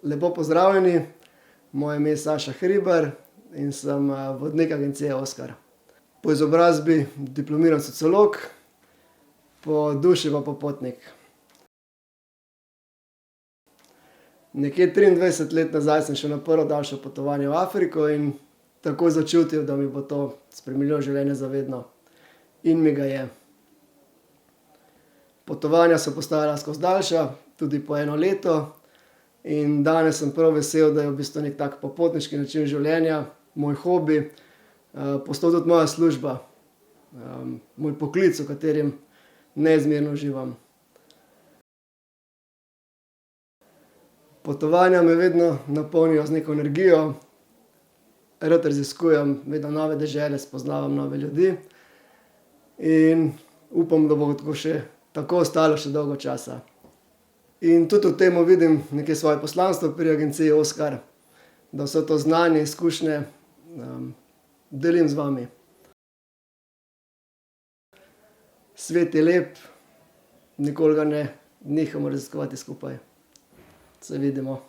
Lepo pozdravljeni, moje ime je Saša Hribar in sem vodnik agencije Oskar. Po izobrazbi diplomiran sociolog, po duši pa popotnik. Nekje 23 let nazaj sem šel na prvo daljše potovanje v Afriko in takoj začutil, da mi bo to spremenilo življenje za vedno. In mi ga je. Potovanja so postajala skozi daljša, tudi po eno leto. In danes sem prav vesel, da je v bistvu neki tak popotniški način življenja, moj hobi, postal tudi moja služba, moj poklic, v katerem neizmerno uživam. Potovanja me vedno napolnijo z neko energijo, rad raziskujem vedno nove dežele, spoznavam nove ljudi in upam, da bo tako ostalo še dolgo časa. In tudi v tem vidim nekje svoje poslanstvo pri agenciji Oskar, da vse to znanje, izkušnje, delim z vami. Svet je lep, nikoli ga ne nehamo raziskovati skupaj. Se vidimo.